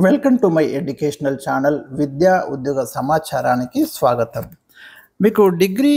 Welcome to my educational channel విద్యా ఉద్యోగ సమాచారానికి స్వాగతం. మీకు డిగ్రీ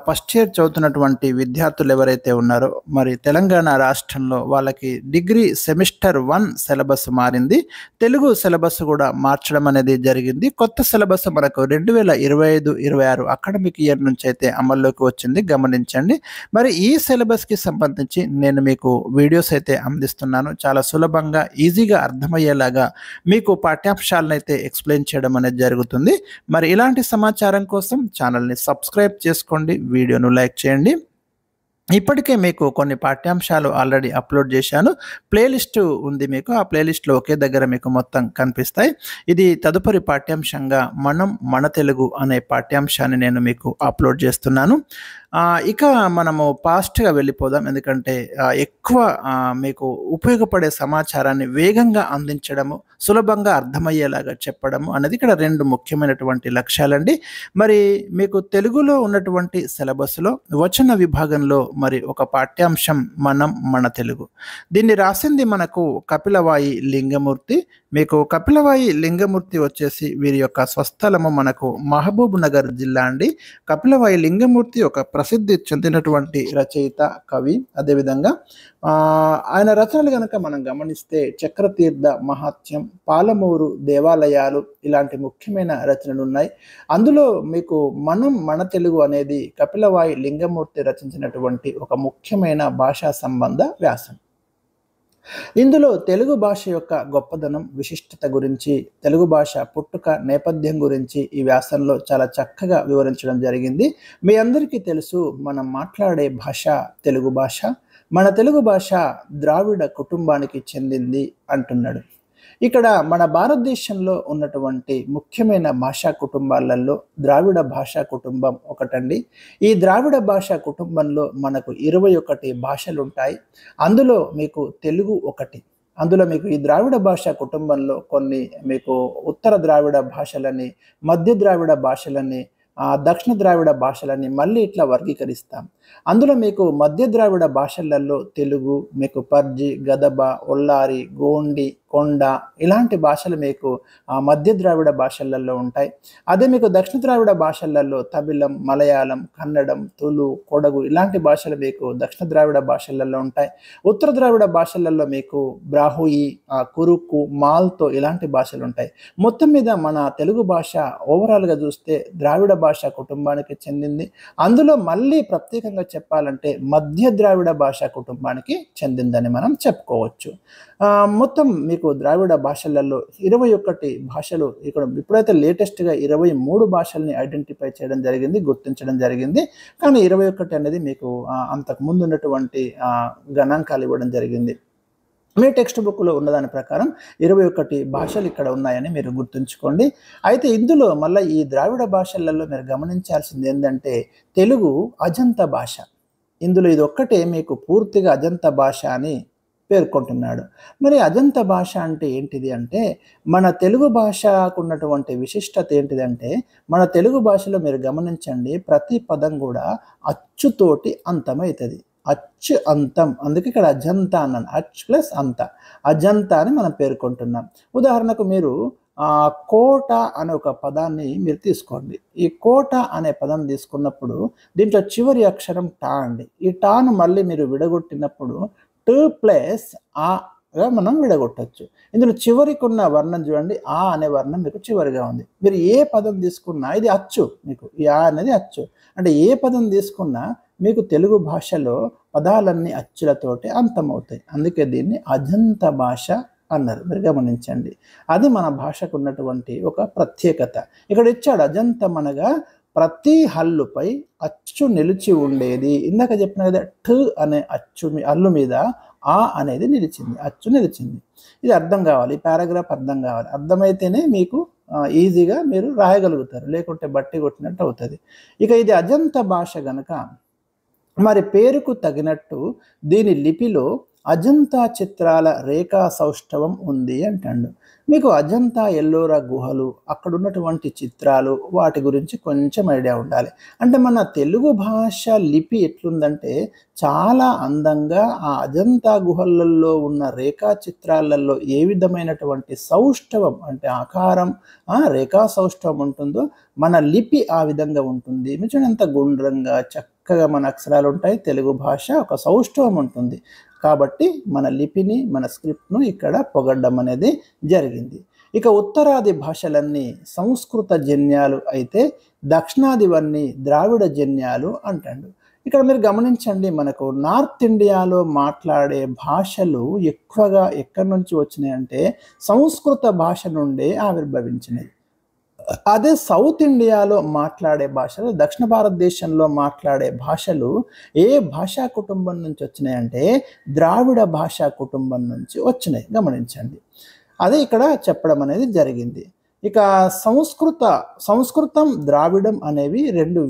ఫస్ట్ ఇయర్ చదువుతున్నటువంటి విద్యార్థులు ఎవరైతే ఉన్నారో మరి తెలంగాణ రాష్ట్రంలో వాళ్ళకి డిగ్రీ సెమిస్టర్ 1 సిలబస్ మారింది. తెలుగు సిలబస్ కూడా మార్చడం అనేది జరిగింది. కొత్త సిలబస్ మనకు 2025-26 అకాడమిక్ ఇయర్ నుంచి అయితే అమల్లోకి వచ్చింది, గమనించండి. మరి ఈ సిలబస్కి సంబంధించి నేను మీకు వీడియోస్ అయితే అందిస్తున్నాను. చాలా సులభంగా ఈజీగా అర్థమయ్యేలాగా మీకు పాఠ్యాంశాలను అయితే ఎక్స్ప్లెయిన్ చేయడం అనేది జరుగుతుంది. మరి ఇలాంటి సమాచారం కోసం ఛానల్ని సబ్స్క్రైబ్ చేసుకోండి, వీడియోను లైక్ చేయండి. ఇప్పటికే మీకు కొన్ని పాఠ్యాంశాలు ఆల్రెడీ అప్లోడ్ చేశాను. ప్లేలిస్ట్ ఉంది మీకు. ఆ ప్లేలిస్ట్లో ఒకే దగ్గర మీకు మొత్తం కనిపిస్తాయి. ఇది తదుపరి పాఠ్యాంశంగా మన తెలుగు అనే పాఠ్యాంశాన్ని నేను మీకు అప్లోడ్ చేస్తున్నాను. ఇక మనము ఫాస్ట్గా వెళ్ళిపోదాం, ఎందుకంటే ఎక్కువ మీకు ఉపయోగపడే సమాచారాన్ని వేగంగా అందించడము, సులభంగా అర్థమయ్యేలాగా చెప్పడము అనేది ఇక్కడ రెండు ముఖ్యమైనటువంటి లక్ష్యాలండి. మరి మీకు తెలుగులో ఉన్నటువంటి సిలబస్లో వచన విభాగంలో మరి ఒక పాఠ్యాంశం మన తెలుగు. దీన్ని రాసింది మనకు కపిలవాయి లింగమూర్తి. మీకు కపిలవాయి లింగమూర్తి వచ్చేసి వీరి యొక్క స్వస్థలము మనకు మహబూబ్ నగర్ జిల్లా అండి. కపిలవాయి లింగమూర్తి ఒక ప్రసిద్ధి చెందినటువంటి రచయిత, కవి. అదేవిధంగా ఆయన రచనలు కనుక మనం గమనిస్తే చక్రతీర్థ మహాత్యం, పాలమూరు దేవాలయాలు ఇలాంటి ముఖ్యమైన రచనలు ఉన్నాయి. అందులో మీకు మన తెలుగు అనేది కపిలవాయి లింగమూర్తి రచించినటువంటి ఒక ముఖ్యమైన భాషా సంబంధ వ్యాసం. ఇందులో తెలుగు భాష యొక్క గొప్పదనం, విశిష్టత గురించి, తెలుగు భాష పుట్టుక నేపథ్యం గురించి ఈ వ్యాసంలో చాలా చక్కగా వివరించడం జరిగింది. మీ అందరికీ తెలుసు, మనం మాట్లాడే భాష తెలుగు భాష. మన తెలుగు భాష ద్రావిడ కుటుంబానికి చెందింది అంటున్నాడు. ఇక్కడ మన భారతదేశంలో ఉన్నటువంటి ముఖ్యమైన భాషా కుటుంబాలలో ద్రావిడ భాషా కుటుంబం ఒకటండి. ఈ ద్రావిడ భాషా కుటుంబంలో మనకు 21 భాషలు ఉంటాయి. అందులో మీకు తెలుగు ఒకటి. అందులో మీకు ఈ ద్రావిడ భాషా కుటుంబంలో కొన్ని మీకు ఉత్తర ద్రావిడ భాషలని, మధ్య ద్రావిడ భాషలని, దక్షిణ ద్రావిడ భాషలని మళ్ళీ ఇట్లా వర్గీకరిస్తాం. అందులో మీకు మధ్య ద్రావిడ భాషలలో తెలుగు, మీకు పర్జి, గదబ, ఒల్లారి, గోండి, కొండ ఇలాంటి భాషలు మీకు మధ్య ద్రావిడ భాషలలో ఉంటాయి. అదే మీకు దక్షిణ ద్రావిడ భాషలలో తమిళం, మలయాళం, కన్నడం, తులు, కొడగు ఇలాంటి భాషలు మీకు దక్షిణ ద్రావిడ భాషలలో ఉంటాయి. ఉత్తర ద్రావిడ భాషలలో మీకు బ్రాహుయి, కురుకు, మాల్తో ఇలాంటి భాషలు ఉంటాయి. మొత్తం మీద మన తెలుగు భాష ఓవరాల్గా చూస్తే ద్రావిడ భాషా కుటుంబానికి చెందింది. అందులో మళ్ళీ ప్రత్యేకంగా చెప్పాలంటే మధ్య ద్రావిడ భాషా కుటుంబానికి చెందిందని మనం చెప్పుకోవచ్చు. మొత్తం మీకు ద్రావిడ భాషలలో 21 భాషలు, ఇక్కడ ఇప్పుడైతే లేటెస్ట్గా 23 భాషల్ని ఐడెంటిఫై చేయడం జరిగింది, గుర్తించడం జరిగింది. కానీ 21 అనేది మీకు అంతకు ముందు ఉన్నటువంటి గణాంకాలు ఇవ్వడం జరిగింది. మీ టెక్స్ట్ బుక్లో ఉన్నదాని ప్రకారం 21 భాషలు ఇక్కడ ఉన్నాయని మీరు గుర్తుంచుకోండి. అయితే ఇందులో మళ్ళీ ఈ ద్రావిడ భాషలలో మీరు గమనించాల్సింది ఏంటంటే తెలుగు అజంత భాష. ఇందులో ఇది ఒక్కటే మీకు పూర్తిగా అజంత భాష అని పేర్కొంటున్నాడు. మరి అజంత భాష అంటే ఏంటిది అంటే, మన తెలుగు భాషకు ఉన్నటువంటి విశిష్టత ఏంటిదంటే, మన తెలుగు భాషలో మీరు గమనించండి, ప్రతి పదం కూడా అచ్చుతోటి అంతమవుతుంది. అచ్చు అంతం, అందుకే ఇక్కడ అజంత అన్నాను. అచ్ ప్లస్ అంత, అజంత అని మనం పేర్కొంటున్నాం. ఉదాహరణకు మీరు కోట అనే ఒక పదాన్ని మీరు తీసుకోండి. ఈ కోట అనే పదం తీసుకున్నప్పుడు దీంట్లో చివరి అక్షరం టా అండి. ఈ టాను మళ్ళీ మీరు విడగొట్టినప్పుడు టు ప్లస్ ఆగా మనం విడగొట్టచ్చు. ఇందులో చివరికి ఉన్న వర్ణం చూడండి, ఆ అనే వర్ణం మీకు చివరిగా ఉంది. మీరు ఏ పదం తీసుకున్నా ఇది అచ్చు, మీకు ఈ ఆ అనేది అచ్చు. అంటే ఏ పదం తీసుకున్నా మీకు తెలుగు భాషలో పదాలన్నీ అచ్చులతోటి అంతమవుతాయి. అందుకే దీన్ని అజంత భాష అన్నారు. మీరు గమనించండి, అది మన భాషకు ఉన్నటువంటి ఒక ప్రత్యేకత. ఇక్కడ ఇచ్చాడు అజంతం అనగా ప్రతి హల్లుపై అచ్చు నిలిచి ఉండేది. ఇందాక చెప్పిన కదా, ఠ అనే అచ్చు హల్లు మీద ఆ అనేది నిలిచింది, అచ్చు నిలిచింది. ఇది అర్థం కావాలి, ఈ పారాగ్రాఫ్ అర్థం కావాలి. అర్థమైతేనే మీకు ఈజీగా మీరు రాయగలుగుతారు, లేకుంటే బట్టి కొట్టినట్టు అవుతుంది. ఇక ఇది అజంత భాష గనక మరి పేరుకు తగినట్టు దీని లిపిలో అజంతా చిత్రాల రేఖా సౌష్ఠవం ఉంది అంటాడు. మీకు అజంతా ఎల్లోరా గుహలు, అక్కడ ఉన్నటువంటి చిత్రాలు, వాటి గురించి కొంచెం ఐడియా ఉండాలి. అంటే మన తెలుగు భాష లిపి ఎట్లుందంటే చాలా అందంగా ఆ అజంతా గుహలలో ఉన్న రేఖా చిత్రాలలో ఏ విధమైనటువంటి సౌష్ఠవం అంటే ఆకారం, రేఖా సౌష్ఠవం ఉంటుందో మన లిపి ఆ విధంగా ఉంటుంది. మీరు ఎంత గుండ్రంగా చక్కగా మన అక్షరాలు ఉంటాయి. తెలుగు భాష ఒక సౌష్ఠవం ఉంటుంది. కాబట్టి మన లిపిని, మన స్క్రిప్ట్ను ఇక్కడ పొగడ్డం అనేది జరిగింది. ఇక ఉత్తరాది భాషలన్నీ సంస్కృత జన్యాలు అయితే దక్షిణాదివన్నీ ద్రావిడ జన్యాలు అంటాడు. ఇక్కడ మీరు గమనించండి, మనకు నార్త్ ఇండియాలో మాట్లాడే భాషలు ఎక్కువగా ఎక్కడి నుంచి వచ్చినాయి అంటే సంస్కృత భాష నుండే ఆవిర్భవించినాయి. అదే సౌత్ ఇండియాలో మాట్లాడే భాషలు, దక్షిణ భారతదేశంలో మాట్లాడే భాషలు ఏ భాషా కుటుంబం నుంచి వచ్చినాయంటే ద్రావిడ భాషా కుటుంబం నుంచి వచ్చినాయి. గమనించండి, అదే ఇక్కడ చెప్పడం అనేది జరిగింది. ఇక సంస్కృతం, ద్రావిడం అనేవి రెండు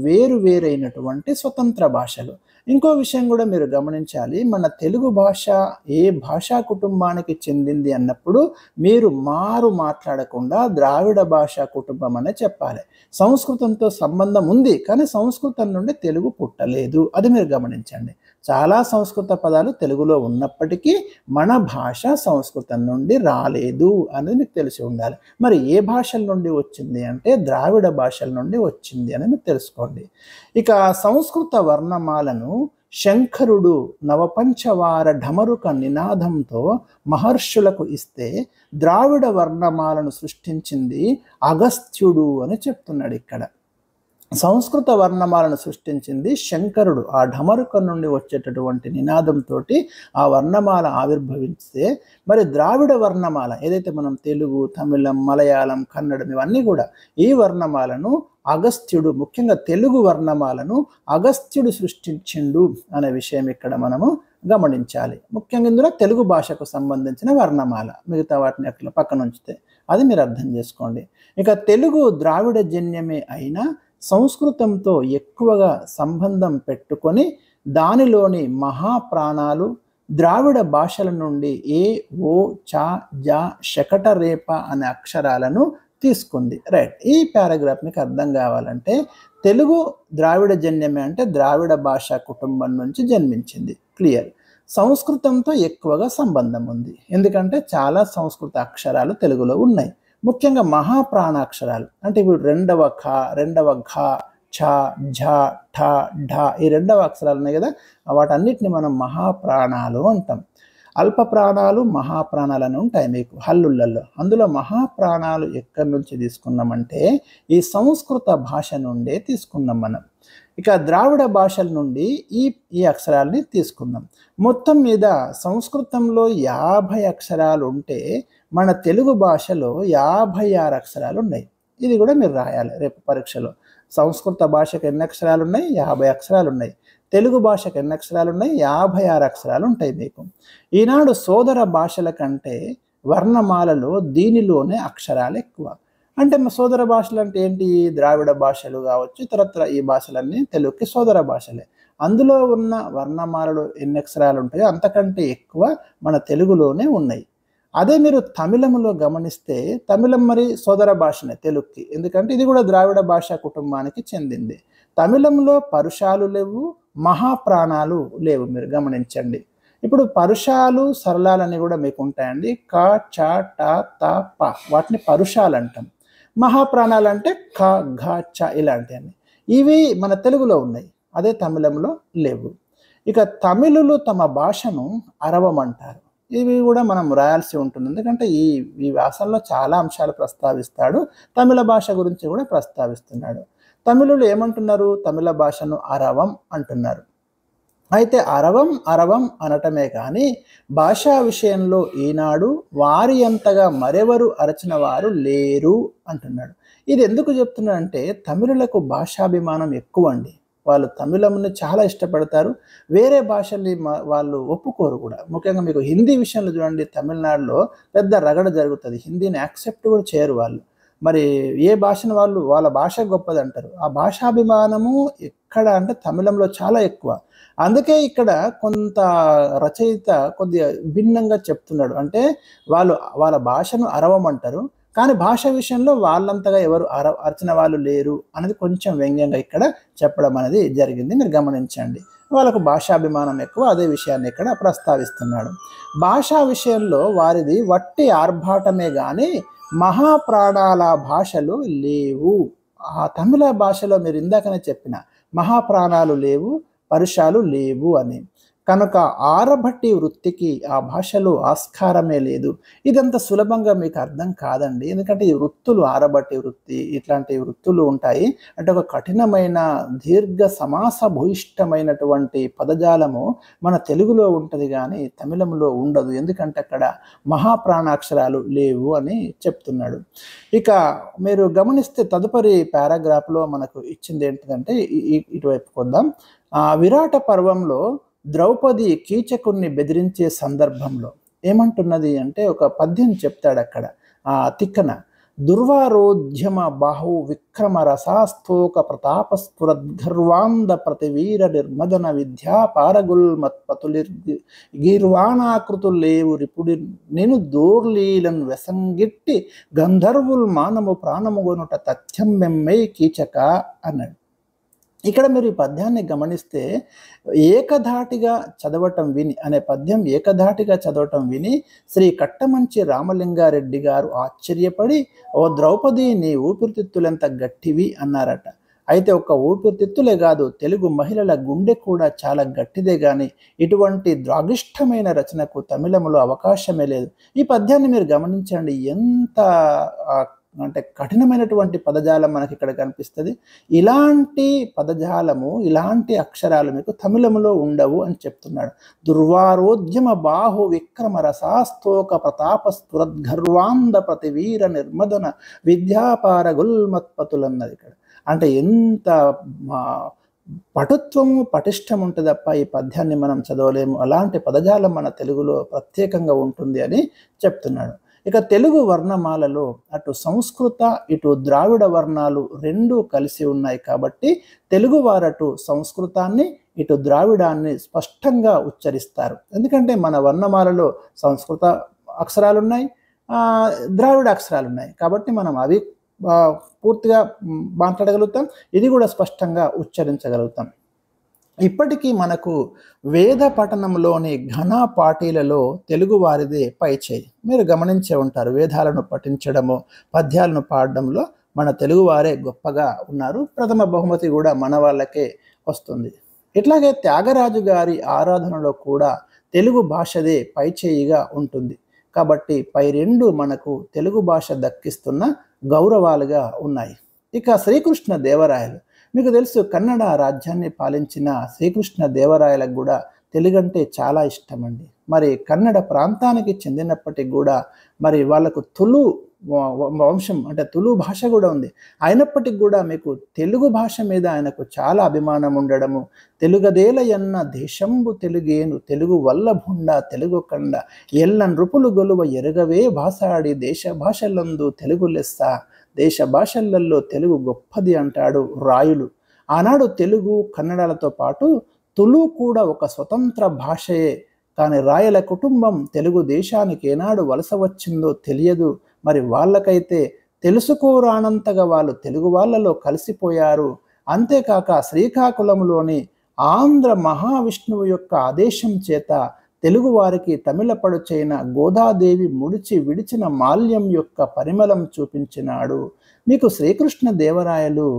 వేరైనటువంటి స్వతంత్ర భాషలు. ఇంకో విషయం కూడా మీరు గమనించాలి, మన తెలుగు భాష ఏ భాషా కుటుంబానికి చెందింది అన్నప్పుడు మీరు మాట్లాడకుండా ద్రావిడ భాషా కుటుంబం అనే చెప్పాలి. సంస్కృతంతో సంబంధం ఉంది, కానీ సంస్కృతం నుండి తెలుగు పుట్టలేదు. అది మీరు గమనించండి. చాలా సంస్కృత పదాలు తెలుగులో ఉన్నప్పటికీ మన భాష సంస్కృతం నుండి రాలేదు అనేది మీకు తెలిసి ఉండాలి. మరి ఏ భాషల నుండి వచ్చింది అంటే ద్రావిడ భాషల నుండి వచ్చింది అని మీరు తెలుసుకోండి. ఇక సంస్కృత వర్ణమాలను శంకరుడు నవపంచవార ఢమరుక నినాదంతో మహర్షులకు ఇస్తే ద్రావిడ వర్ణమాలను సృష్టించింది అగస్త్యుడు అని చెప్తున్నాడు. ఇక్కడ సంస్కృత వర్ణమాలను సృష్టించింది శంకరుడు. ఆ ఢమరుక నుండి వచ్చేటటువంటి నినాదంతో ఆ వర్ణమాల ఆవిర్భవిస్తే, మరి ద్రావిడ వర్ణమాల ఏదైతే మనం తెలుగు, తమిళం, మలయాళం, కన్నడం ఇవన్నీ కూడా ఈ వర్ణమాలను అగస్త్యుడు, ముఖ్యంగా తెలుగు వర్ణమాలను అగస్త్యుడు సృష్టించిండు అనే విషయం ఇక్కడ మనము గమనించాలి. ముఖ్యంగా ఇందులో తెలుగు భాషకు సంబంధించిన వర్ణమాల, మిగతా వాటిని అట్లా పక్కన ఉంచితే అది మీరు అర్థం చేసుకోండి. ఇక తెలుగు ద్రావిడ జన్యమే అయినా సంస్కృతంతో ఎక్కువగా సంబంధం పెట్టుకొని దానిలోని మహాప్రాణాలు ద్రావిడ భాషల నుండి ఏ, ఓ, చ, జ, శకట రేప అనే అక్షరాలను తీసుకుంది. రైట్, ఈ పారాగ్రాఫ్ మీకు అర్థం కావాలంటే తెలుగు ద్రావిడ జన్యమే అంటే ద్రావిడ భాషా కుటుంబం నుంచి జన్మించింది. క్లియర్. సంస్కృతంతో ఎక్కువగా సంబంధం ఉంది, ఎందుకంటే చాలా సంస్కృత అక్షరాలు తెలుగులో ఉన్నాయి. ముఖ్యంగా మహాప్రాణాక్షరాలు అంటే ఇప్పుడు రెండవ ఘ, ఛ, ఝ, ఠ, ఢ ఈ రెండవ అక్షరాలు ఉన్నాయి కదా, వాటన్నిటిని మనం మహాప్రాణాలు అంటాం. అల్ప ప్రాణాలు, మహాప్రాణాలు అని ఉంటాయి మీకు హల్లులలో. అందులో మహాప్రాణాలు ఎక్కడి నుంచి తీసుకున్నామంటే ఈ సంస్కృత భాష నుండే తీసుకున్నాం మనం. ఇక ద్రావిడ భాషల నుండి ఈ అక్షరాలని తీసుకున్నాం. మొత్తం మీద సంస్కృతంలో 50 అక్షరాలు ఉంటే మన తెలుగు భాషలో 56 అక్షరాలు ఉన్నాయి. ఇది కూడా మీరు రాయాలి రేపు పరీక్షలో. సంస్కృత భాషకు ఎన్ని అక్షరాలు ఉన్నాయి? 50 అక్షరాలు ఉన్నాయి. తెలుగు భాషకు ఎన్ని అక్షరాలు ఉన్నాయి? 56 అక్షరాలు ఉంటాయి మీకు. ఈనాడు సోదర భాషల కంటే వర్ణమాలలో దీనిలోనే అక్షరాలు ఎక్కువ. అంటే సోదర భాషలు అంటే ఏంటి? ద్రావిడ భాషలు కావచ్చు, ఇతరత్ర ఈ భాషలన్నీ తెలుగుకి సోదర భాషలే. అందులో ఉన్న వర్ణమాలలు ఎన్ని అక్షరాలు ఉంటాయో అంతకంటే ఎక్కువ మన తెలుగులోనే ఉన్నాయి. అదే మీరు తమిళంలో గమనిస్తే తమిళం మరి సోదర భాషనే తెలుగుకి, ఎందుకంటే ఇది కూడా ద్రావిడ భాషా కుటుంబానికి చెందింది. తమిళంలో పరుషాలు లేవు, మహాప్రాణాలు లేవు. మీరు గమనించండి. ఇప్పుడు పరుషాలు, సరళాలని కూడా మీకు ఉంటాయండి. క, చ, ట, త, ప వాటిని పరుషాలు అంటాం. మహాప్రాణాలు అంటే క, ఘ, చ ఇలాంటివన్నీ. ఇవి మన తెలుగులో ఉన్నాయి, అదే తమిళంలో లేవు. ఇక తమిళులు తమ భాషను అరవం అంటారు. ఇవి కూడా మనం రాయాల్సి ఉంటుంది, ఎందుకంటే ఈ వ్యాసంలో చాలా అంశాలు ప్రస్తావిస్తాడు. తమిళ భాష గురించి కూడా ప్రస్తావిస్తున్నాడు. తమిళులు ఏమంటున్నారు? తమిళ భాషను అరవం అంటున్నారు. అయితే అరవం అనటమే కానీ భాషా విషయంలో ఈనాడు వారి అంతగా మరెవరు అరచిన వారు లేరు అంటున్నాడు. ఇది ఎందుకు చెప్తున్నాడంటే తమిళులకు భాషాభిమానం ఎక్కువ అండి. వాళ్ళు తమిళంని చాలా ఇష్టపడతారు, వేరే భాషల్ని వాళ్ళు ఒప్పుకోరు కూడా. ముఖ్యంగా మీకు హిందీ విషయంలో చూడండి, తమిళనాడులో పెద్ద రగడ జరుగుతుంది, హిందీని యాక్సెప్ట్ కూడా చేయరు వాళ్ళు. మరి ఏ భాషను వాళ్ళ భాష గొప్పదంటారు. ఆ భాషాభిమానము ఎక్కడ అంటే తమిళంలో చాలా ఎక్కువ. అందుకే ఇక్కడ కొంత రచయిత కొద్దిగా భిన్నంగా చెప్తున్నాడు. అంటే వాళ్ళ భాషను అరవమంటారు. కానీ భాష విషయంలో వాళ్ళంతగా ఎవరు అరచిన వాళ్ళు లేరు అనేది కొంచెం వ్యంగ్యంగా ఇక్కడ చెప్పడం అనేది జరిగింది. మీరు గమనించండి. వాళ్ళకు భాషాభిమానం ఎక్కువ. అదే విషయాన్ని ఇక్కడ ప్రస్తావిస్తున్నాడు. భాషా విషయంలో వారిది వట్టి ఆర్భాటమే గాని మహాప్రాణాల భాషలు లేవు. ఆ తమిళ భాషలో మీరు ఇందాకనే చెప్పిన మహాప్రాణాలు లేవు, పరుషాలు లేవు అని. కనుక ఆరభట్టి వృత్తికి ఆ భాషలో ఆస్కారమే లేదు. ఇదంత సులభంగా మీకు అర్థం కాదండి. ఎందుకంటే ఈ వృత్తులు, ఆరభట్టి వృత్తి ఇట్లాంటి వృత్తులు ఉంటాయి. అంటే ఒక కఠినమైన దీర్ఘ సమాస భూయిష్టమైనటువంటి పదజాలము మన తెలుగులో ఉంటుంది కానీ తమిళంలో ఉండదు. ఎందుకంటే అక్కడ మహాప్రాణాక్షరాలు లేవు అని చెప్తున్నాడు. ఇక మీరు గమనిస్తే తదుపరి పారాగ్రాఫ్లో మనకు ఇచ్చింది ఏంటిదంటే ఇటువైపు కొందాం. విరాట పర్వంలో ద్రౌపది కీచకుణ్ణి బెదిరించే సందర్భంలో ఏమంటున్నది అంటే ఒక పద్యం చెప్తాడు అక్కడ తిక్కన. దుర్వారోధ్యమ బాహు విక్రమ రసాస్థోక ప్రతాపస్ఫురద్గర్వాంద ప్రతివీర నిర్మదన విద్యా పారగుల్మత్పతులిర్ గీర్వాణాకృతులేవు రిపుడి నేను దోర్లీలను వెసంగిట్టి గంధర్వుల్ మానము ప్రాణముగొనుట తథ్యం మెమ్మై కీచక అన్నాడు. ఇక్కడ మీరు ఈ పద్యాన్ని గమనిస్తే ఏకధాటిగా చదవటం విని అనే పద్యం ఏకధాటిగా చదవటం విని శ్రీ కట్టమంచి రామలింగారెడ్డి గారు ఆశ్చర్యపడి, ఓ ద్రౌపది నీ ఊపిరితిత్తులెంత గట్టివి అన్నారట. అయితే ఒక ఊపిరితిత్తులే కాదు, తెలుగు మహిళల గుండె కూడా చాలా గట్టిదే కానీ ఇటువంటి ద్రాగిష్టమైన రచనకు తమిళంలో అవకాశమే లేదు. ఈ పద్యాన్ని మీరు గమనించండి, ఎంత అంటే కఠినమైనటువంటి పదజాలం మనకి ఇక్కడ కనిపిస్తుంది. ఇలాంటి పదజాలము, ఇలాంటి అక్షరాలు మీకు తమిళములో ఉండవు అని చెప్తున్నాడు. దుర్వారోద్యమ బాహు విక్రమ రసాస్తోక ప్రతాపస్ఫురద్గర్వాంద ప్రతివీర నిర్మదన విద్యాపార గుల్మత్పతులన్నది ఇక్కడ. అంటే ఎంత పటుత్వము పటిష్టం ఉంటుంది తప్ప ఈ పద్యాన్ని మనం చదవలేము. అలాంటి పదజాలం మన తెలుగులో ప్రత్యేకంగా ఉంటుంది అని చెప్తున్నాడు. ఇక తెలుగు వర్ణమాలలో అటు సంస్కృత ఇటు ద్రావిడ వర్ణాలు రెండూ కలిసి ఉన్నాయి కాబట్టి తెలుగు వారటు సంస్కృతాన్ని ఇటు ద్రావిడాన్ని స్పష్టంగా ఉచ్చరిస్తారు. ఎందుకంటే మన వర్ణమాలలో సంస్కృత అక్షరాలు ఉన్నాయి, ద్రావిడ అక్షరాలు ఉన్నాయి కాబట్టి మనం అవి పూర్తిగా మాట్లాడగలుగుతాం, ఇది కూడా స్పష్టంగా ఉచ్చరించగలుగుతాం. ఇప్పటికీ మనకు వేద పఠనంలోని ఘన పాఠీలలో తెలుగు వారిదే పైచేయి. మీరు గమనించే ఉంటారు, వేదాలను పఠించడము, పద్యాలను పాడడంలో మన తెలుగు వారే గొప్పగా ఉన్నారు. ప్రథమ బహుమతి కూడా మన వాళ్ళకే వస్తుంది. ఇట్లాగే త్యాగరాజు గారి ఆరాధనలో కూడా తెలుగు భాషదే పైచేయిగా ఉంటుంది. కాబట్టి పై రెండు మనకు తెలుగు భాష దక్కిస్తున్న గౌరవాలుగా ఉన్నాయి. ఇక శ్రీకృష్ణ దేవరాయలు, మీకు తెలుసు కన్నడ రాజ్యాన్ని పాలించిన శ్రీకృష్ణ దేవరాయలకు కూడా తెలుగు అంటే చాలా ఇష్టం అండి. మరి కన్నడ ప్రాంతానికి చెందినప్పటికి కూడా మరి వాళ్ళకు తులు వంశం అంటే తులు భాష కూడా ఉంది. అయినప్పటికీ కూడా మీకు తెలుగు భాష మీద ఆయనకు చాలా అభిమానం ఉండడము, తెలుగదేలయన్న దేశంబు తెలుగేను తెలుగు వల్లభుండ తెలుగు కండ ఎల్ల నృపులు గొలువ ఎరగవే భాషాడి దేశ భాషలందు తెలుగు లెస్స దేశ భాషలలో తెలుగు గొప్పది అంటాడు రాయులు. ఆనాడు తెలుగు కన్నడలతో పాటు తులు కూడా ఒక స్వతంత్ర భాషయే. కానీ రాయల కుటుంబం తెలుగు దేశానికి ఏనాడు వలస వచ్చిందో తెలియదు. మరి వాళ్ళకైతే తెలుసుకోరానంతగా వాళ్ళు తెలుగు వాళ్ళలో కలిసిపోయారు. అంతేకాక శ్రీకాకుళంలోని ఆంధ్ర మహావిష్ణువు యొక్క ఆదేశం చేత తెలుగు వారికి తమిళ పడుచైన గోదాదేవి ముడిచి విడిచిన మాల్యం యొక్క పరిమళం చూపించినాడు. మీకు శ్రీకృష్ణ దేవరాయలు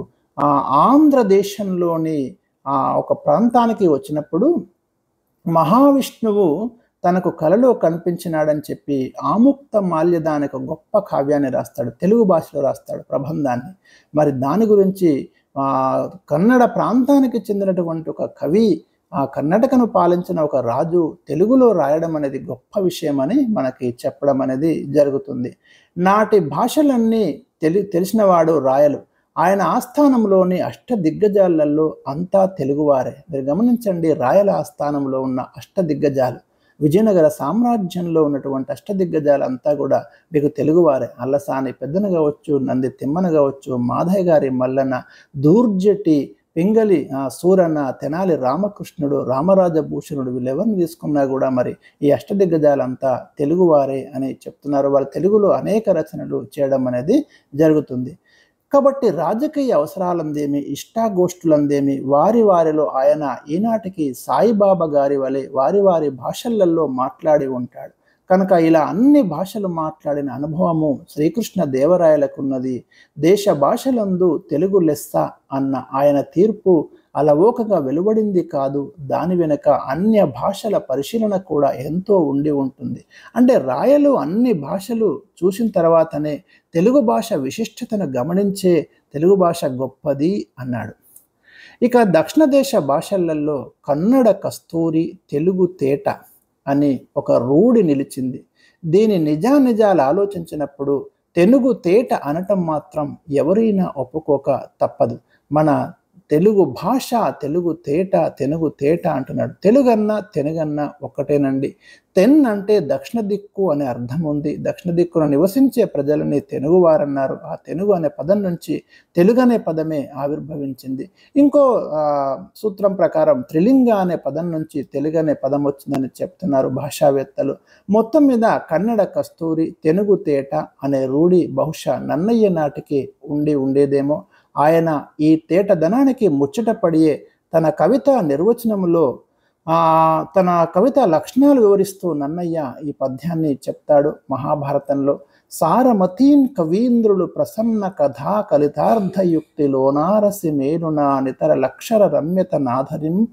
ఆంధ్రదేశంలోని ఒక ప్రాంతానికి వచ్చినప్పుడు మహావిష్ణువు తనకు కలలో కనిపించినాడని చెప్పి ఆముక్త మాల్యద అనే ఒక గొప్ప కావ్యాన్ని రాస్తాడు, తెలుగు భాషలో రాస్తాడు ప్రబంధాన్ని. మరి దాని గురించి కన్నడ ప్రాంతానికి చెందినటువంటి ఒక కవి, ఆ కర్ణాటకను పాలించిన ఒక రాజు తెలుగులో రాయడం అనేది గొప్ప విషయం అని మనకి చెప్పడం అనేది జరుగుతుంది. నాటి భాషలన్నీ తెలిసినవాడు రాయలు. ఆయన ఆస్థానంలోని అష్ట దిగ్గజాలలో అంతా తెలుగువారే. మీరు గమనించండి, రాయల ఆస్థానంలో ఉన్న అష్ట దిగ్గజాలు విజయనగర సామ్రాజ్యంలో ఉన్నటువంటి అష్టదిగ్గజాలంతా కూడా మీకు తెలుగువారే. అల్లసాని పెద్దన కావచ్చు, నంది తిమ్మన కావచ్చు, మాధయ్య గారి మల్లన్న, దూర్జటి, పింగళి సూరన్న, తెనాలి రామకృష్ణుడు, రామరాజభూషణుడు, వీళ్ళెవరిని తీసుకున్నా కూడా మరి ఈ అష్టదిగ్గజాలంతా తెలుగువారే అని చెప్తున్నారు. వాళ్ళ తెలుగులో అనేక రచనలు చేయడం అనేది జరుగుతుంది. కాబట్టి రాజకీయ అవసరాలందేమి, ఇష్టాగోష్ఠులందేమి, వారిలో ఆయన ఈనాటికి సాయిబాబా గారి వలె వారి భాషలలో మాట్లాడి ఉంటాడు. కనుక ఇలా అన్ని భాషలు మాట్లాడిన అనుభవము శ్రీకృష్ణ దేవరాయలకున్నది. దేశ భాషలందు తెలుగు లెస్స అన్న ఆయన తీర్పు అలవోకగా వెలువడింది కాదు. దాని వెనుక అన్య భాషల పరిశీలన కూడా ఎంతో ఉండి ఉంటుంది. అంటే రాయలు అన్ని భాషలు చూసిన తర్వాతనే తెలుగు భాష విశిష్టతను గమనించే తెలుగు భాష గొప్పది అన్నాడు. ఇక దక్షిణ దేశ భాషలలో కన్నడ కస్తూరి, తెలుగు తేట అని ఒక రూఢి నిలిచింది. దీని నిజాలు ఆలోచించినప్పుడు తెలుగు తేట అనటం మాత్రం ఎవరైనా ఒప్పుకోక తప్పదు. మన తెలుగు భాష, తెలుగు తేట అంటున్నాడు. తెలుగన్నా తెనుగన్నా ఒక్కటేనండి. తెన్ అంటే దక్షిణ దిక్కు అనే అర్థం ఉంది. దక్షిణ దిక్కున నివసించే ప్రజలని తెలుగువారన్నారు. ఆ తెలుగు అనే పదం నుంచి తెలుగు అనే పదమే ఆవిర్భవించింది. ఇంకో సూత్రం ప్రకారం త్రిలింగ అనే పదం నుంచి తెలుగు అనే పదం వచ్చిందని చెప్తున్నారు భాషావేత్తలు. మొత్తం మీద కన్నడ కస్తూరి, తెలుగు తేట అనే రూఢి బహుశా నన్నయ్య నాటికి ఉండేదేమో. ఆయన ఈ తేటదనానికి ముచ్చటపడియే తన కవిత నిర్వచనంలో తన కవిత లక్షణాలు వివరిస్తూ నన్నయ్య ఈ పద్యాన్ని చెప్తాడు. మహాభారతంలో సారమతీన్ కవీంద్రులు ప్రసన్న కథా కలితార్థయుక్తిలోనారసి మేలునా నితర లక్షర రమ్యత నాధరింప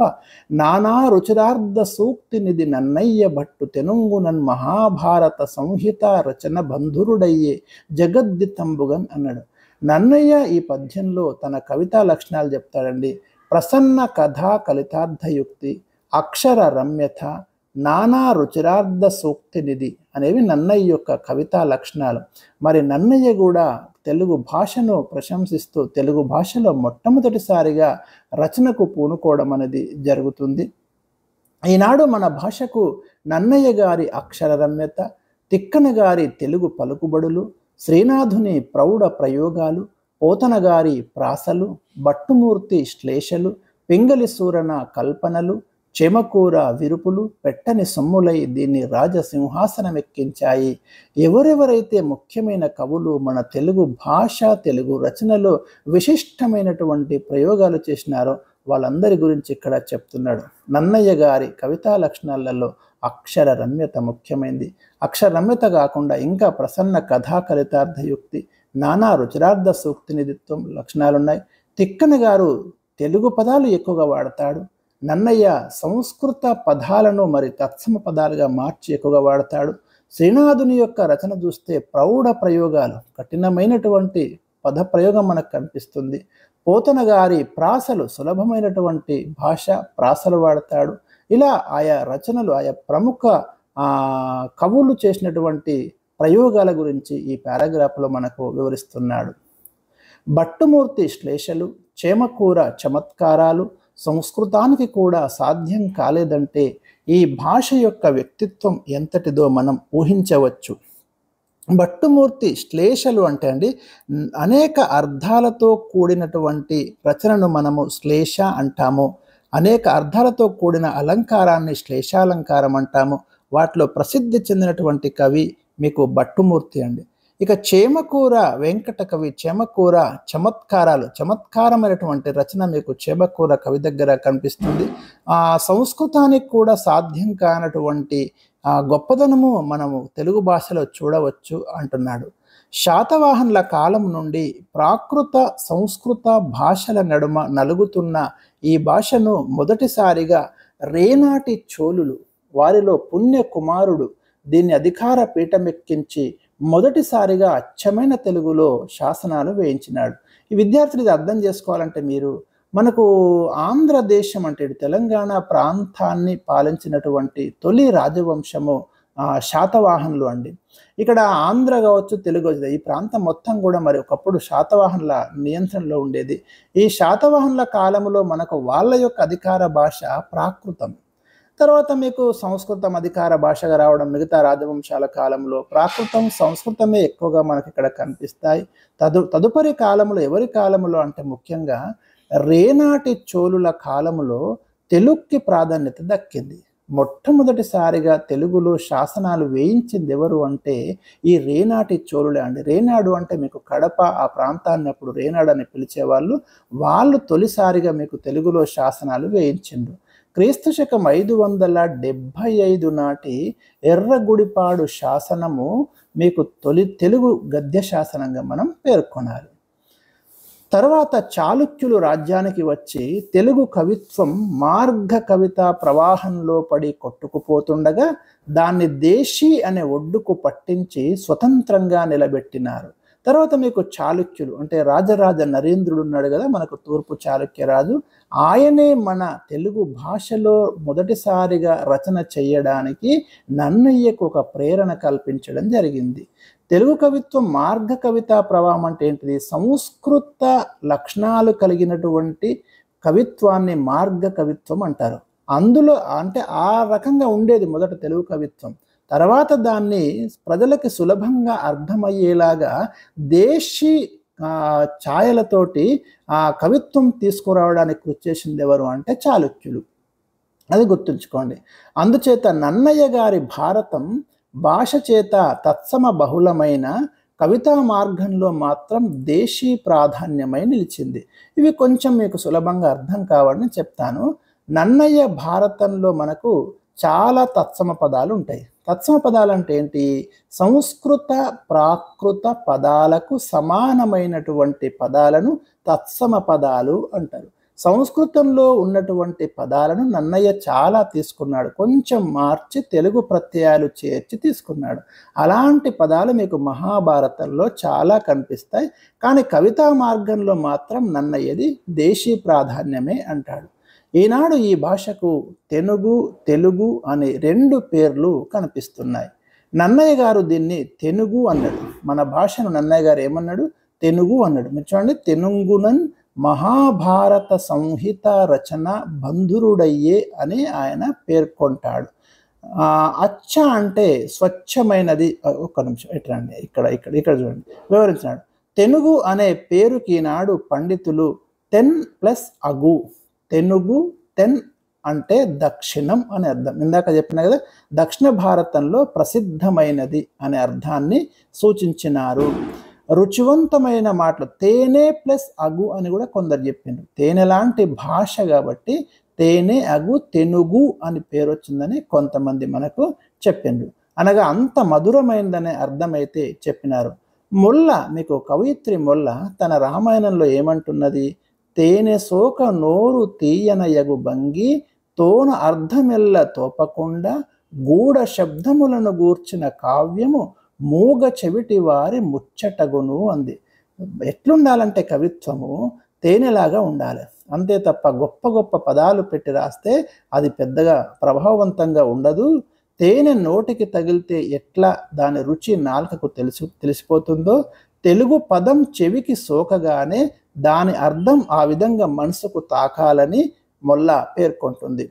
నానా రుచిరార్థ సూక్తినిది నన్నయ్య భట్టు తెనుంగునన్ మహాభారత సంహిత రచన బంధురుడయ్యే జగద్దితంబుగన్ అన్నాడు. నన్నయ్య ఈ పద్యంలో తన కవితా లక్షణాలు చెప్తాడండి. ప్రసన్న కథా కలితార్థయుక్తి, అక్షర రమ్యత, నానా రుచిరార్థ సూక్తినిధి అనేవి నన్నయ్య యొక్క కవితా లక్షణాలు. మరి నన్నయ్య కూడా తెలుగు భాషను ప్రశంసిస్తూ తెలుగు భాషలో మొట్టమొదటిసారిగా రచనకు పూనుకోవడం అనేది జరుగుతుంది. ఈనాడు మన భాషకు నన్నయ్య గారి అక్షర రమ్యత, తిక్కన గారి తెలుగు పలుకుబడులు, శ్రీనాథుని ప్రౌఢ ప్రయోగాలు, పోతన గారి ప్రాసలు, భట్టుమూర్తి శ్లేషలు, పింగళి సూరన కల్పనలు, చెమకూర విరుపులు పెట్టని సొమ్ములై దీన్ని రాజసింహాసనమెక్కించాయి. ఎవరెవరైతే ముఖ్యమైన కవులు మన తెలుగు భాష, తెలుగు రచనలో విశిష్టమైనటువంటి ప్రయోగాలు చేసినారో వాళ్ళందరి గురించి ఇక్కడ చెప్తున్నాడు. నన్నయ్య గారి కవితా లక్షణాలలో అక్షర రమ్యత ముఖ్యమైనది. అక్షర రమ్యత కాకుండా ఇంకా ప్రసన్న కథా కలితార్థయుక్తి, నానా రుచిరార్థ సూక్తి నిధిత్వం లక్షణాలున్నాయి. తిక్కన గారు తెలుగు పదాలు ఎక్కువగా వాడతాడు. నన్నయ్య సంస్కృత పదాలను మరి తత్సమ పదాలుగా మార్చి ఎక్కువగా వాడతాడు. శ్రీనాథుని యొక్క రచన చూస్తే ప్రౌఢ ప్రయోగాలు, కఠినమైనటువంటి పద ప్రయోగం మనకు కనిపిస్తుంది. పోతన గారి ప్రాసలు సులభమైనటువంటి భాష, ప్రాసలు వాడతాడు. ఇలా ఆయా రచనలు, ఆయా ప్రముఖ కవులు చేసినటువంటి ప్రయోగాల గురించి ఈ పారాగ్రాఫ్లో మనకు వివరిస్తున్నాడు. భట్టుమూర్తి శ్లేషలు, చేమకూర చమత్కారాలు సంస్కృతానికి కూడా సాధ్యం కాలేదంటే ఈ భాష యొక్క వ్యక్తిత్వం ఎంతటిదో మనం ఊహించవచ్చు. భట్టుమూర్తి శ్లేషలు అంటే అండి అనేక అర్థాలతో కూడినటువంటి రచనను మనము శ్లేష అంటాము. అనేక అర్థాలతో కూడిన అలంకారాన్ని శ్లేషాలంకారం అంటాము. వాటిలో ప్రసిద్ధి చెందినటువంటి కవి మీకు భట్టుమూర్తి అండి. ఇక చేమకూర వెంకట కవి చేమకూర చమత్కారాలు, చమత్కారమైనటువంటి రచన మీకు చేమకూర కవి దగ్గర కనిపిస్తుంది. సంస్కృతానికి కూడా సాధ్యం కానటువంటి గొప్పదనము మనము తెలుగు భాషలో చూడవచ్చు అంటున్నాడు. శాతవాహనుల కాలం నుండి ప్రాకృత సంస్కృత భాషల నడుమ నలుగుతున్న ఈ భాషను మొదటిసారిగా రేనాటి చోళులు, వారిలో పుణ్య కుమారుడు దీన్ని అధికార పీఠమెక్కించి మొదటిసారిగా అచ్చమైన తెలుగులో శాసనాలు వేయించినాడు. ఈ విద్యార్థులు ఇది అర్థం చేసుకోవాలంటే మీరు మనకు ఆంధ్రదేశం అంటే తెలంగాణ ప్రాంతాన్ని పాలించినటువంటి తొలి రాజవంశము శాతవాహనులు అండి. ఇక్కడ ఆంధ్ర కావచ్చు, తెలుగు కావచ్చు, ఈ ప్రాంతం మొత్తం కూడా మరి ఒకప్పుడు శాతవాహనుల నియంత్రణలో ఉండేది. ఈ శాతవాహనుల కాలంలో మనకు వాళ్ళ యొక్క అధికార భాష ప్రాకృతం. తర్వాత మీకు సంస్కృతం అధికార భాషగా రావడం మిగతా రాజవంశాల కాలంలో ప్రాకృతం సంస్కృతమే ఎక్కువగా మనకి ఇక్కడ కనిపిస్తాయి. తదుపరి కాలంలో ఎవరి కాలంలో అంటే ముఖ్యంగా రేనాటి చోళుల కాలంలో తెలుగుకి ప్రాధాన్యత దక్కింది. మొట్టమొదటిసారిగా తెలుగులో శాసనాలు వేయించింది ఎవరు అంటే ఈ రేనాటి చోళులే అండి. రేనాడు అంటే మీకు కడప ఆ ప్రాంతాన్ని అప్పుడు రేనాడు అని పిలిచేవాళ్ళు. వాళ్ళు తొలిసారిగా మీకు తెలుగులో శాసనాలు వేయించిండ్రు. క్రీస్తు శకం 575 నాటి ఎర్రగుడిపాడు శాసనము మీకు తొలి తెలుగు గద్య శాసనంగా మనం పేర్కొనాలి. తర్వాత చాళుక్యులు రాజ్యానికి వచ్చి తెలుగు కవిత్వం మార్గ కవిత ప్రవాహంలో పడి కొట్టుకుపోతుండగా దాన్ని దేశీ అనే ఒడ్డుకు పట్టించి స్వతంత్రంగా నిలబెట్టినారు. తర్వాత మీకు చాళుక్యులు అంటే రాజరాజ నరేంద్రుడు ఉన్నాడు కదా మనకు తూర్పు చాళుక్య రాజు. ఆయనే మన తెలుగు భాషలో మొదటిసారిగా రచన చేయడానికి నన్నయ్యకు ఒక ప్రేరణ కల్పించడం జరిగింది. తెలుగు కవిత్వం మార్గ కవితా ప్రవాహం అంటే ఏంటిది? సంస్కృత లక్షణాలు కలిగినటువంటి కవిత్వాన్ని మార్గ కవిత్వం అంటారు. అందులో అంటే ఆ రకంగా ఉండేది మొదట తెలుగు కవిత్వం. తర్వాత దాన్ని ప్రజలకి సులభంగా అర్థమయ్యేలాగా దేశీ ఛాయలతోటి ఆ కవిత్వం తీసుకురావడానికి కృషి చేసింది ఎవరు అంటే చాళుక్యులు. అది గుర్తుంచుకోండి. అందుచేత నన్నయ్య గారి భారతం భాష చేత తత్సమ బహుళమైన కవితా మార్గంలో మాత్రం దేశీ ప్రాధాన్యమై నిలిచింది. ఇవి కొంచెం మీకు సులభంగా అర్థం కావాలని చెప్తాను. నన్నయ్య భారతంలో మనకు చాలా తత్సమ పదాలు ఉంటాయి. తత్సమ పదాలు అంటే ఏంటి? సంస్కృత ప్రాకృత పదాలకు సమానమైనటువంటి పదాలను తత్సమ పదాలు అంటారు. సంస్కృతంలో ఉన్నటువంటి పదాలను నన్నయ్య చాలా తీసుకున్నాడు, కొంచెం మార్చి తెలుగు ప్రత్యయాలు చేర్చి తీసుకున్నాడు. అలాంటి పదాలు మీకు మహాభారతంలో చాలా కనిపిస్తాయి. కానీ కవితా మార్గంలో మాత్రం నన్నయ్యది దేశీ ప్రాధాన్యమే అంటాడు. ఈనాడు ఈ భాషకు తెనుగు తెలుగు అనే 2 పేర్లు కనిపిస్తున్నాయి. నన్నయ్య గారు దీన్ని తెనుగు అన్నాడు. మన భాషను నన్నయ్య గారు ఏమన్నాడు? తెనుగు అన్నాడు. మీరు చూడండి, తెనుగునన్ మహాభారత సంహిత రచన బంధురుడయ్యే అని ఆయన పేర్కొంటాడు. అచ్చ అంటే స్వచ్ఛమైనది. ఒక్క నిమిషం ఎట్లండి, ఇక్కడ చూడండి వివరించినాడు. తెనుగు అనే పేరుకి ఈనాడు పండితులు తెన్ ప్లస్ అగు, తెనుగు తెన్ అంటే దక్షిణం అని అర్థం. ఇందాక చెప్పిన కదా, దక్షిణ భారతంలో ప్రసిద్ధమైనది అనే అర్థాన్ని సూచించినారు. రుచివంతమైన మాటలు తేనె ప్లస్ అగు అని కూడా కొందరు చెప్పిండ్రు. తేనె లాంటి భాష కాబట్టి తేనె అగు తెనుగు అని పేరు వచ్చిందని కొంతమంది మనకు చెప్పిండ్రు. అనగా అంత మధురమైనదనే అర్థమైతే చెప్పినారు. మొల్ల మీకు కవయిత్రి మొల్ల తన రామాయణంలో ఏమంటున్నది? తేనె సోక నోరు తీయనయగు భంగి తోన అర్థమెల్ల తోపకుండా గూఢ శబ్దములను గూర్చిన కావ్యము మూగ చెవిటి వారి ముచ్చటగును అంది. ఎట్లుండాలంటే కవిత్వము తేనెలాగా ఉండాలి, అంతే తప్ప గొప్ప గొప్ప పదాలు పెట్టి రాస్తే అది పెద్దగా ప్రభావవంతంగా ఉండదు. తేనె నోటికి తగిలితే ఎట్లా దాని రుచి నాలుకకు తెలిసిపోతుందో, తెలుగు పదం చెవికి సోకగానే దాని అర్థం ఆ విధంగా మనసుకు తాకాలని మొల్ల పేర్కొంటుంది.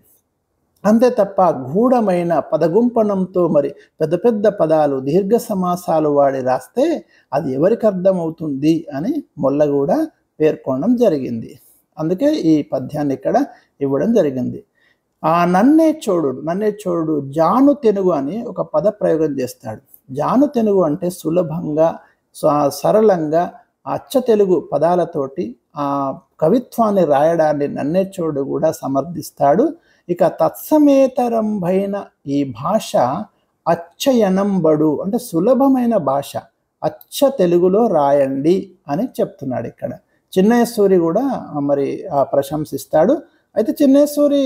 అంతే తప్ప గూఢమైన పదగుంపనంతో మరి పెద్ద పెద్ద పదాలు దీర్ఘ సమాసాలు వాడి రాస్తే అది ఎవరికి అర్థమవుతుంది అని మొల్ల కూడా పేర్కొనడం జరిగింది. అందుకే ఈ పద్యాన్ని ఇక్కడ ఇవ్వడం జరిగింది. నన్నే చోడు జాను తెనుగు అని ఒక పద ప్రయోగం చేస్తాడు. జాను తెనుగు అంటే సులభంగా సరళంగా అచ్చ తెలుగు పదాలతోటి ఆ కవిత్వాన్ని రాయడాన్ని నన్నేచోడు కూడా సమర్థిస్తాడు. ఇక తత్సమేతరంభైన ఈ భాష అచ్చయనంబడు అంటే సులభమైన భాష, అచ్చ తెలుగులో రాయండి అని చెప్తున్నాడు. ఇక్కడ చిన్నయసూరి కూడా మరి ప్రశంసిస్తాడు. అయితే చిన్నయసూరి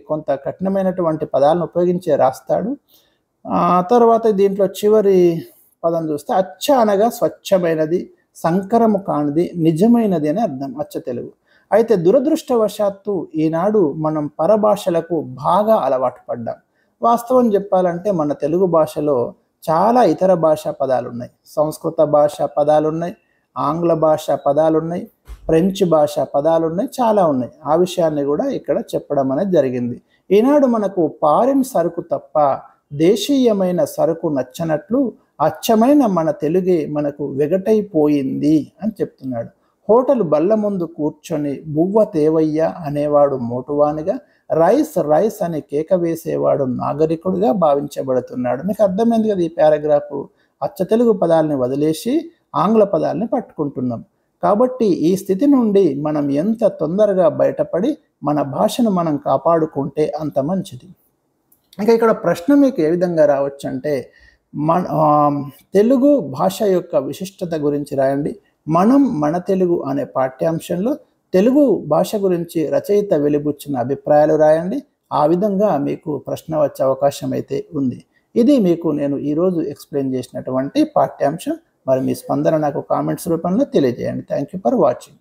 కొంత కఠినమైనటువంటి పదాలను ఉపయోగించే రాస్తాడు. తర్వాత దీంట్లో చివరి పదం చూస్తే అచ్చ అనగా స్వచ్ఛమైనది, సంకరము కానిది, నిజమైనది అని అర్థం అచ్చ తెలుగు. అయితే దురదృష్టవశాత్తు ఈనాడు మనం పరభాషలకు బాగా అలవాటు పడ్డాం. వాస్తవం చెప్పాలంటే మన తెలుగు భాషలో చాలా ఇతర భాషా పదాలు ఉన్నాయి. సంస్కృత భాష పదాలు ఉన్నాయి, ఆంగ్ల భాష పదాలు ఉన్నాయి, ఫ్రెంచ్ భాష పదాలు ఉన్నాయి, చాలా ఉన్నాయి. ఆ విషయాన్ని కూడా ఇక్కడ చెప్పడం అనేది జరిగింది. ఈనాడు మనకు ఫారిన్ సరుకు తప్ప దేశీయమైన సరుకు నచ్చనట్లు అచ్చమైన మన తెలుగే మనకు వెగటైపోయింది అని చెప్తున్నాడు. హోటల్ బల్ల ముందు కూర్చొని బువ్వ తేవయ్య అనేవాడు మోటువానిగా, రైస్ రైస్ అని కేక వేసేవాడు నాగరికుడిగా భావించబడుతున్నాడు. మీకు అర్థమైంది కదా ఈ పారాగ్రాఫ్. అచ్చ తెలుగు పదాలని వదిలేసి ఆంగ్ల పదాలని పట్టుకుంటున్నాం. కాబట్టి ఈ స్థితి నుండి మనం ఎంత తొందరగా బయటపడి మన భాషను మనం కాపాడుకుంటే అంత మంచిది. ఇంకా ఇక్కడ ప్రశ్న మీకు ఏ విధంగా రావచ్చు అంటే, తెలుగు భాష యొక్క విశిష్టత గురించి రాయండి. మన తెలుగు అనే పాఠ్యాంశంలో తెలుగు భాష గురించి రచయిత వెలిబుచ్చిన అభిప్రాయాలు రాయండి. ఆ విధంగా మీకు ప్రశ్న వచ్చే అవకాశం అయితే ఉంది. ఇది మీకు నేను ఈరోజు ఎక్స్ప్లెయిన్ చేసినటువంటి పాఠ్యాంశం. మరి మీ స్పందన నాకు కామెంట్స్ రూపంలో తెలియజేయండి. Thank you for watching.